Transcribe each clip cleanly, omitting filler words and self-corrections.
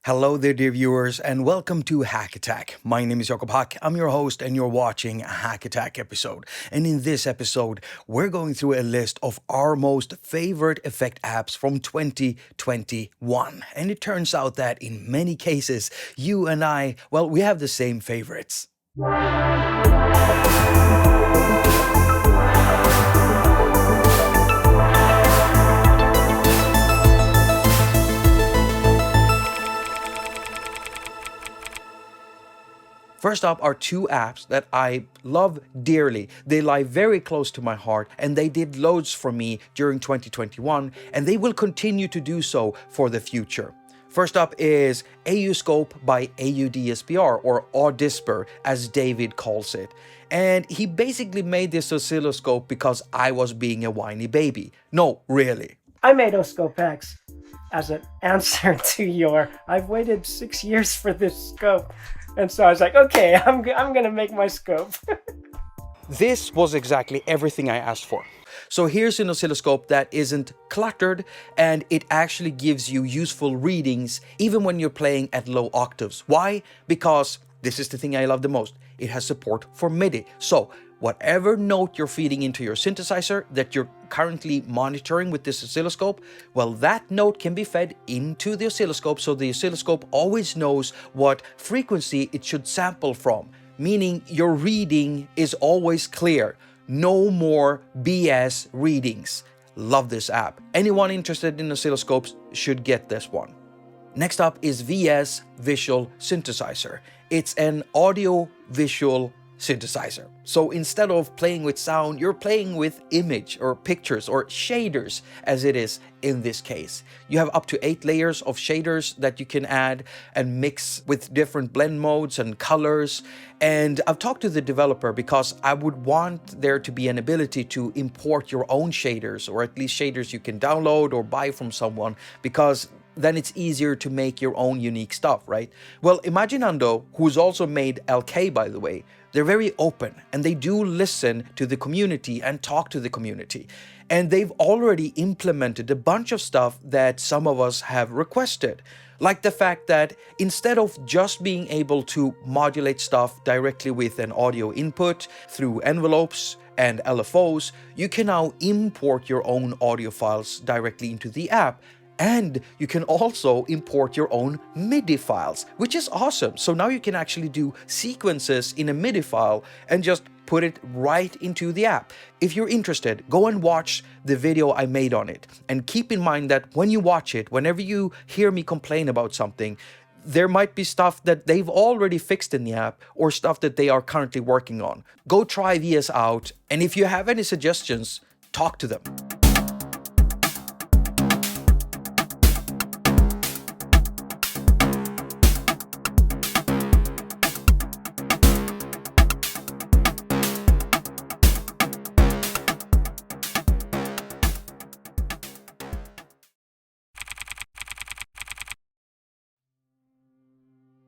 Hello there, dear viewers, and welcome to attaQ. My name is Jakob. I'm your host, and you're watching a attaQ episode. And in this episode, we're going through a list of our most favorite effect apps from 2021. And it turns out that in many cases, you and I, well, we have the same favorites. First up are two apps that I love dearly. They lie very close to my heart and they did loads for me during 2021 and they will continue to do so for the future. First up is AUScope by AUDSPR, or Audisper as David calls it. And he basically made this oscilloscope because I was being a whiny baby. No, really. I made Oscope X as an answer to your, I've waited 6 years for this scope. And so I was like, okay, I'm gonna make my scope. This was exactly everything I asked for. So here's an oscilloscope that isn't cluttered and it actually gives you useful readings even when you're playing at low octaves. Why? Because this is the thing I love the most. It has support for MIDI. So whatever note you're feeding into your synthesizer that you're currently monitoring with this oscilloscope, well, that note can be fed into the oscilloscope, so the oscilloscope always knows what frequency it should sample from, meaning your reading is always clear. No more BS readings. Love this app. Anyone interested in oscilloscopes should get this one. Next up is VS Visual Synthesizer. It's an audio-visual synthesizer. So instead of playing with sound, you're playing with image or pictures or shaders, as it is in this case. You have up to 8 layers of shaders that you can add and mix with different blend modes and colors. And I've talked to the developer because I would want there to be an ability to import your own shaders, or at least shaders you can download or buy from someone, because then it's easier to make your own unique stuff, right? Well, Imaginando, who's also made LK, by the way, they're very open and they do listen to the community and talk to the community. And they've already implemented a bunch of stuff that some of us have requested. Like the fact that instead of just being able to modulate stuff directly with an audio input through envelopes and LFOs, you can now import your own audio files directly into the app. And you can also import your own MIDI files, which is awesome. So now you can actually do sequences in a MIDI file and just put it right into the app. If you're interested, go and watch the video I made on it. And keep in mind that when you watch it, whenever you hear me complain about something, there might be stuff that they've already fixed in the app or stuff that they are currently working on. Go try VS out. And if you have any suggestions, talk to them.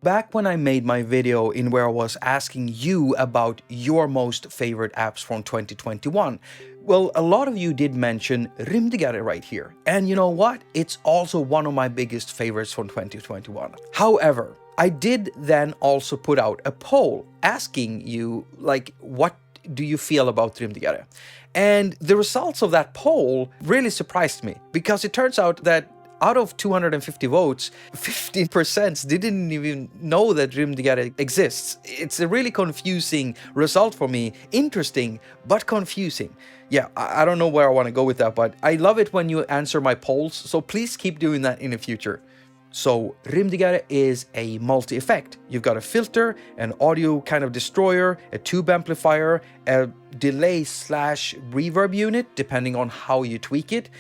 Back when I made my video in where I was asking you about your most favorite apps from 2021, well, a lot of you did mention Rymdigare right here. And you know what? It's also one of my biggest favorites from 2021. However, I did then also put out a poll asking you, like, what do you feel about Rymdigare? And the results of that poll really surprised me, because it turns out that out of 250 votes, 15% didn't even know that Rymdigare exists. It's a really confusing result for me. Interesting, but confusing. Yeah, I don't know where I want to go with that, but I love it when you answer my polls, so please keep doing that in the future. So Rymdigare is a multi-effect. You've got a filter, an audio kind of destroyer, a tube amplifier, a delay/reverb unit, depending on how you tweak it.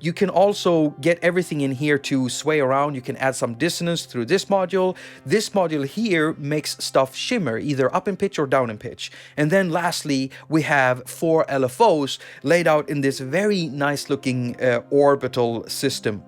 You can also get everything in here to sway around. You can add some dissonance through this module. This module here makes stuff shimmer, either up in pitch or down in pitch. And then lastly, we have 4 LFOs laid out in this very nice looking orbital system.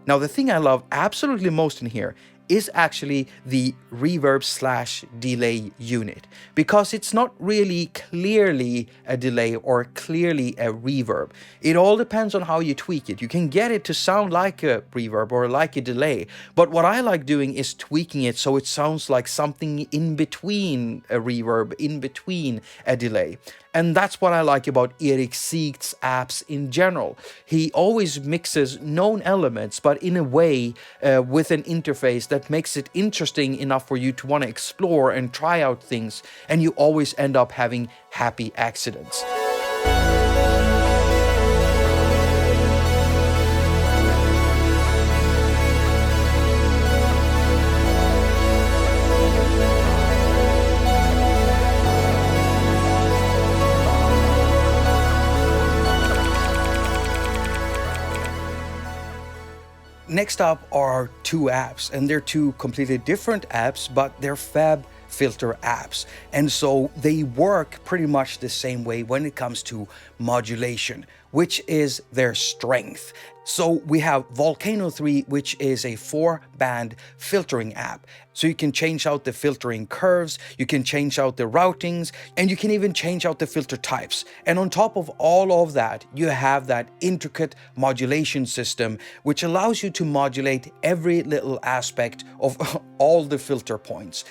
Now, the thing I love absolutely most in here is actually the reverb/delay unit, because it's not really clearly a delay or clearly a reverb. It all depends on how you tweak it. You can get it to sound like a reverb or like a delay, but what I like doing is tweaking it so it sounds like something in between a reverb, in between a delay. And that's what I like about Erik Siegt's apps in general. He always mixes known elements, but in a way with an interface that makes it interesting enough for you to want to explore and try out things, and you always end up having happy accidents. Next up are two apps, and they're two completely different apps, but they're Fab Filter apps. And so they work pretty much the same way when it comes to modulation, which is their strength. So we have Volcano 3, which is a 4-band filtering app. So you can change out the filtering curves, you can change out the routings, and you can even change out the filter types. And on top of all of that, you have that intricate modulation system, which allows you to modulate every little aspect of all the filter points.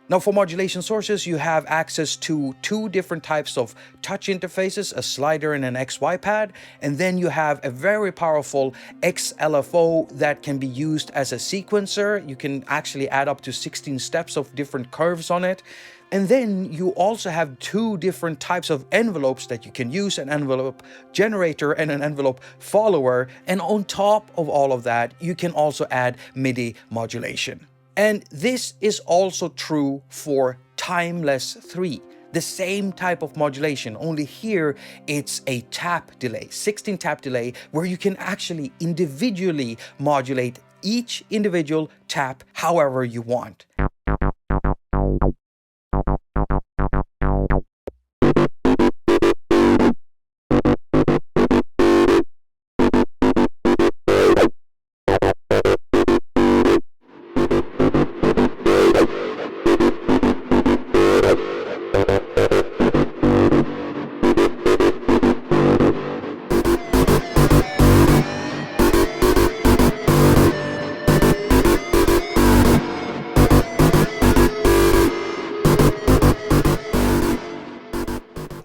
Now, for modulation sources, you have access to two different types of touch interfaces, a slider and an XY pad, and then you have a very powerful XLFO that can be used as a sequencer. You can actually add up to 16 steps of different curves on it. And then you also have two different types of envelopes that you can use, an envelope generator and an envelope follower. And on top of all of that, you can also add MIDI modulation. And this is also true for Timeless 3. The same type of modulation, only here it's a tap delay, 16 tap delay, where you can actually individually modulate each individual tap however you want.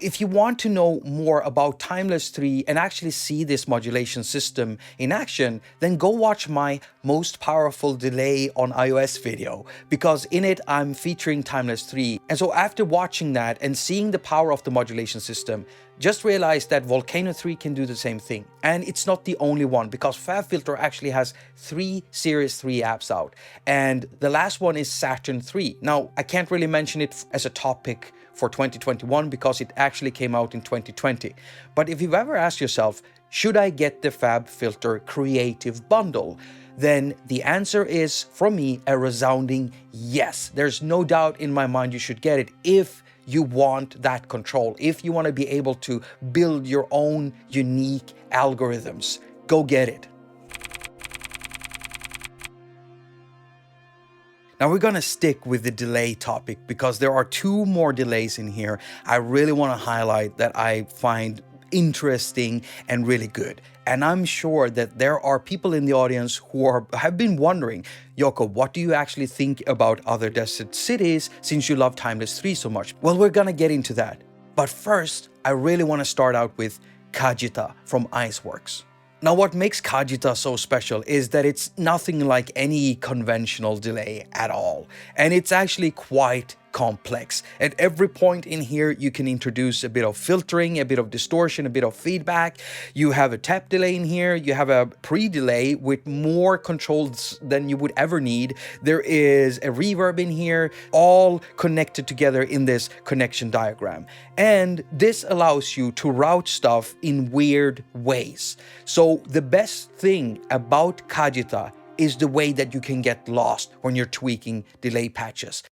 If you want to know more about Timeless 3 and actually see this modulation system in action, then go watch my most powerful delay on iOS video, because in it I'm featuring Timeless 3. And so after watching that and seeing the power of the modulation system, just realize that Volcano 3 can do the same thing. And it's not the only one, because FabFilter actually has 3 Series 3 apps out. And the last one is Saturn 3. Now, I can't really mention it as a top pick for 2021 because it actually came out in 2020. But if you've ever asked yourself, should I get the FabFilter Creative Bundle? Then the answer is, from me, a resounding yes. There's no doubt in my mind you should get it if you want that control, if you want to be able to build your own unique algorithms. Go get it. Now we're gonna stick with the delay topic because there are 2 more delays in here I really want to highlight that I find interesting and really good. And I'm sure that there are people in the audience who have been wondering, Jakob, what do you actually think about Other Desert Cities since you love Timeless 3 so much? Well, we're gonna get into that. But first, I really want to start out with Kajita from Iceworks. Now, what makes Kajita so special is that it's nothing like any conventional delay at all. And it's actually quite complex. At every point in here, you can introduce a bit of filtering, a bit of distortion, a bit of feedback. You have a tap delay in here. You have a pre-delay with more controls than you would ever need. There is a reverb in here, all connected together in this connection diagram. And this allows you to route stuff in weird ways. So the best thing about Kajita is the way that you can get lost when you're tweaking delay patches.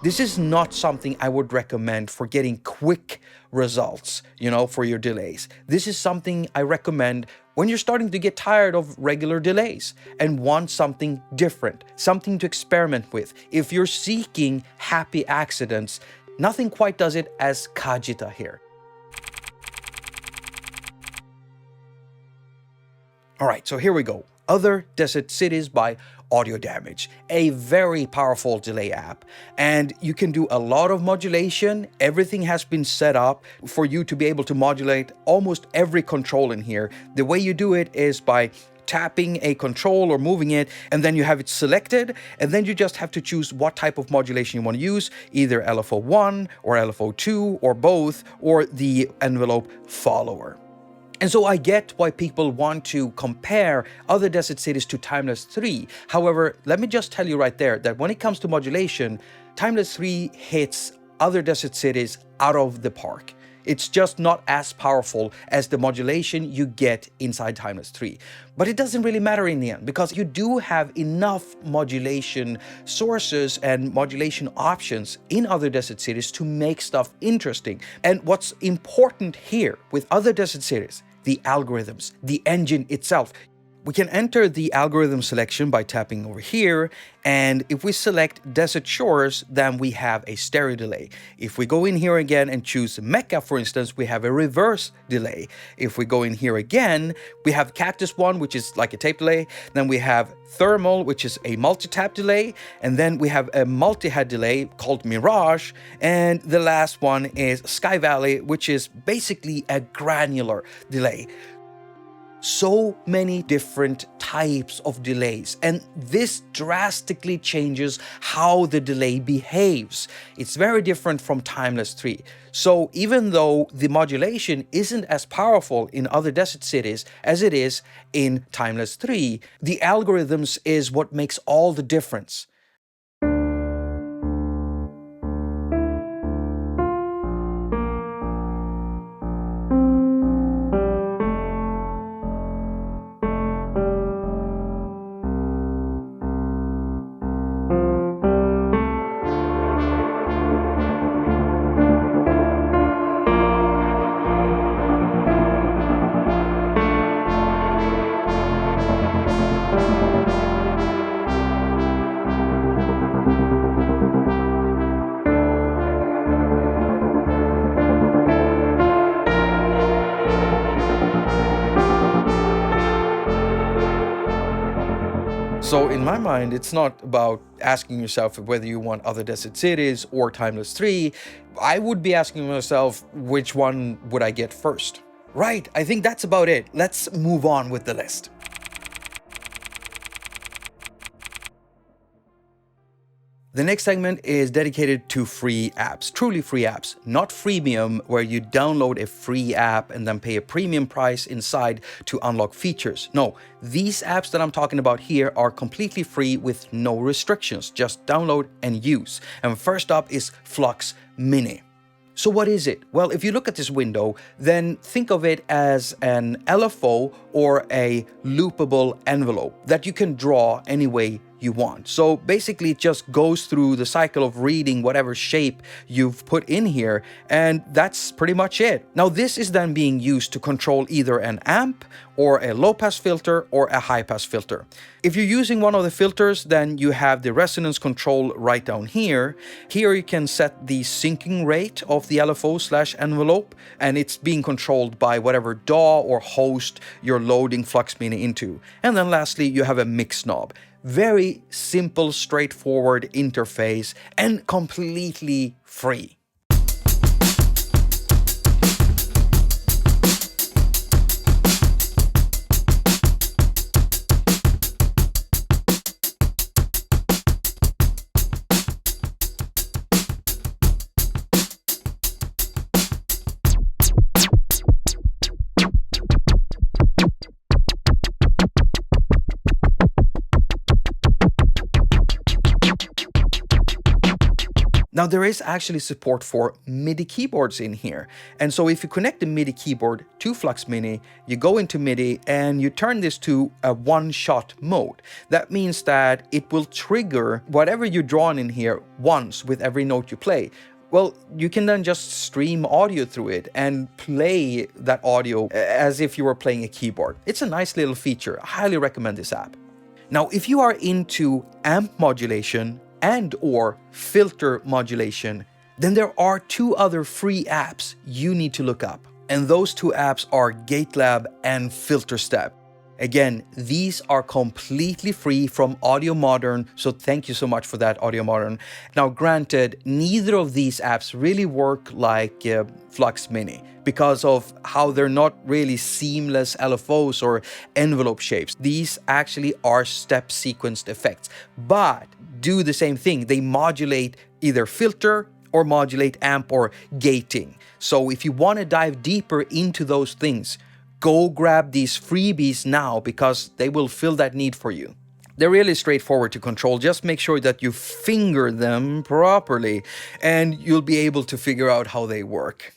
This is not something I would recommend for getting quick results, for your delays. This is something I recommend when you're starting to get tired of regular delays and want something different, something to experiment with. If you're seeking happy accidents, nothing quite does it as Kajita here. All right, so here we go. Other Desert Cities by Audio Damage, a very powerful delay app, and you can do a lot of modulation. Everything has been set up for you to be able to modulate almost every control in here. The way you do it is by tapping a control or moving it, and then you have it selected, and then you just have to choose what type of modulation you want to use, either LFO1 or LFO2 or both, or the envelope follower. And so I get why people want to compare Other Desert Cities to Timeless 3. However, let me just tell you right there that when it comes to modulation, Timeless 3 hits Other Desert Cities out of the park. It's just not as powerful as the modulation you get inside Timeless 3. But it doesn't really matter in the end, because you do have enough modulation sources and modulation options in Other Desert Cities to make stuff interesting. And what's important here with Other Desert Cities, the algorithms, the engine itself. We can enter the algorithm selection by tapping over here, and if we select Desert Shores, then we have a stereo delay. If we go in here again and choose Mecha, for instance, we have a reverse delay. If we go in here again, we have Cactus one, which is like a tape delay. Then we have Thermal, which is a multi-tap delay. And then we have a multi-head delay called Mirage. And the last one is Sky Valley, which is basically a granular delay. So many different types of delays, and this drastically changes how the delay behaves. It's very different from Timeless 3. So even though the modulation isn't as powerful in Other Desert Cities as it is in Timeless 3, the algorithms is what makes all the difference. So in my mind, it's not about asking yourself whether you want Other Desert Cities or Timeless 3. I would be asking myself, which one would I get first? Right, I think that's about it. Let's move on with the list. The next segment is dedicated to free apps, truly free apps, not freemium, where you download a free app and then pay a premium price inside to unlock features. No, these apps that I'm talking about here are completely free with no restrictions, just download and use. And first up is Flux Mini. So what is it? Well, if you look at this window, then think of it as an LFO or a loopable envelope that you can draw any way you want. So basically it just goes through the cycle of reading whatever shape you've put in here, and that's pretty much it. Now this is then being used to control either an amp or a low pass filter or a high pass filter. If you're using one of the filters, then you have the resonance control right down here. Here you can set the syncing rate of the LFO/envelope, and it's being controlled by whatever DAW or host you're loading Flux Mini into. And then lastly, you have a mix knob. Very simple, straightforward interface and completely free. Now there is actually support for MIDI keyboards in here. And so if you connect the MIDI keyboard to Flux Mini, you go into MIDI and you turn this to a one-shot mode. That means that it will trigger whatever you draw in here once with every note you play. Well, you can then just stream audio through it and play that audio as if you were playing a keyboard. It's a nice little feature. I highly recommend this app. Now, if you are into amp modulation and or filter modulation, then there are two other free apps you need to look up. And those two apps are GateLab and FilterStep. Again, these are completely free from Audio Modern, so thank you so much for that, Audio Modern. Now, granted, neither of these apps really work like Flux Mini because of how they're not really seamless LFOs or envelope shapes. These actually are step sequenced effects, but do the same thing. They modulate either filter or modulate amp or gating. So if you want to dive deeper into those things, go grab these freebies now because they will fill that need for you. They're really straightforward to control. Just make sure that you finger them properly and you'll be able to figure out how they work.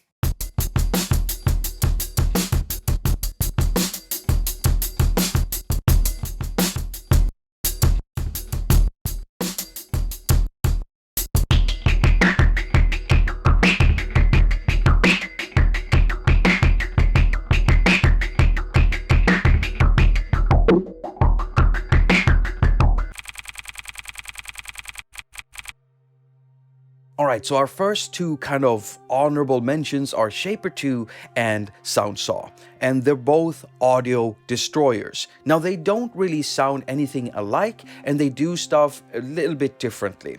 Alright, so our first two kind of honorable mentions are Shaper 2 and SoundSaw, and they're both audio destroyers. Now they don't really sound anything alike, and they do stuff a little bit differently.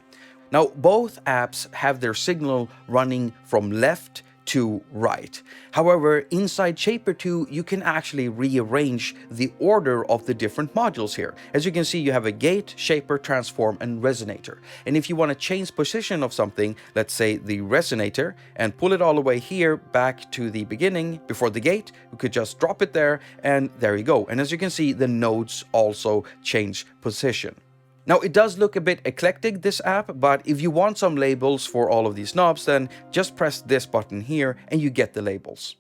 Now both apps have their signal running from left to right. However, inside Shaper 2, you can actually rearrange the order of the different modules here. As you can see, you have a gate, shaper, transform, and resonator. And if you want to change position of something, let's say the resonator, and pull it all the way here back to the beginning before the gate, you could just drop it there, and there you go. And as you can see, the nodes also change position. Now, it does look a bit eclectic, this app, but if you want some labels for all of these knobs, then just press this button here and you get the labels.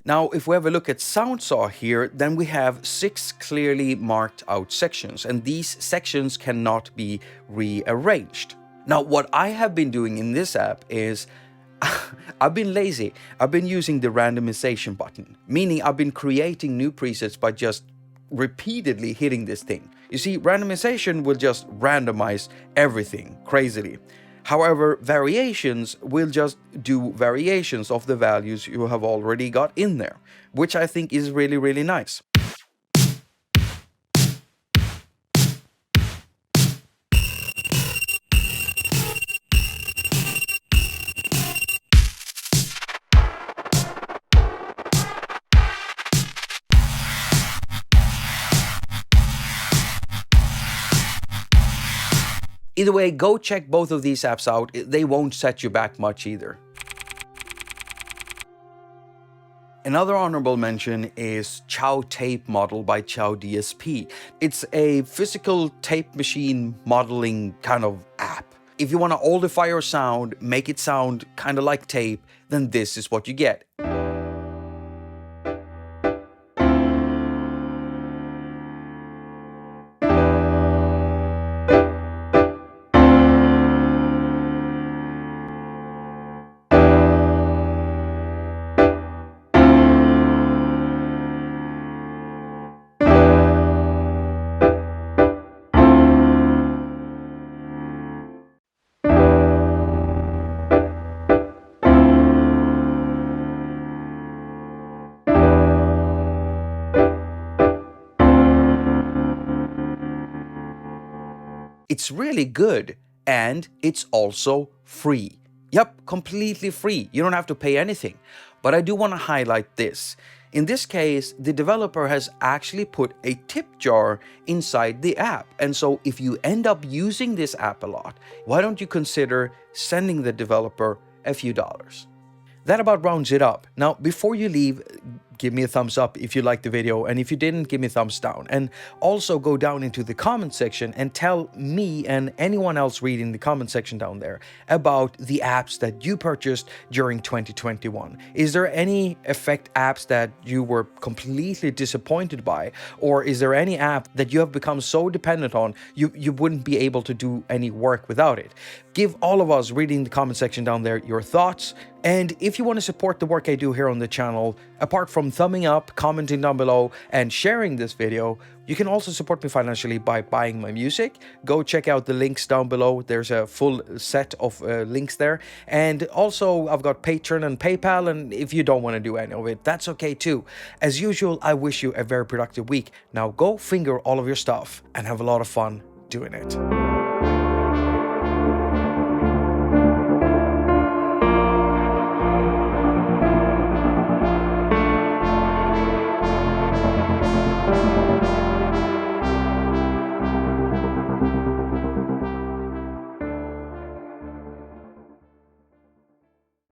Now, if we have a look at SoundSaw here, then we have 6 clearly marked out sections, and these sections cannot be rearranged. Now, what I have been doing in this app is I've been lazy. I've been using the randomization button, meaning I've been creating new presets by just repeatedly hitting this thing. You see, randomization will just randomize everything crazily. However, variations will just do variations of the values you have already got in there, which I think is really, really nice. Either way, go check both of these apps out. They won't set you back much either. Another honorable mention is Chow Tape Model by Chow DSP. It's a physical tape machine modeling kind of app. If you want to oldify your sound, make it sound kind of like tape, then this is what you get. It's really good, and it's also free. Yep, completely free. You don't have to pay anything. But I do want to highlight this. In this case, the developer has actually put a tip jar inside the app. And so if you end up using this app a lot, why don't you consider sending the developer a few dollars? That about rounds it up. Now, before you leave, give me a thumbs up if you liked the video, and if you didn't, give me a thumbs down. And also go down into the comment section and tell me and anyone else reading the comment section down there about the apps that you purchased during 2021. Is there any effect apps that you were completely disappointed by? Or is there any app that you have become so dependent on you wouldn't be able to do any work without it? Give all of us reading the comment section down there your thoughts. And if you want to support the work I do here on the channel, apart from thumbing up, commenting down below, and sharing this video, you can also support me financially by buying my music. Go check out the links down below. There's a full set of links there. And also, I've got Patreon and PayPal, and if you don't want to do any of it, that's okay too. As usual, I wish you a very productive week. Now go finger all of your stuff and have a lot of fun doing it.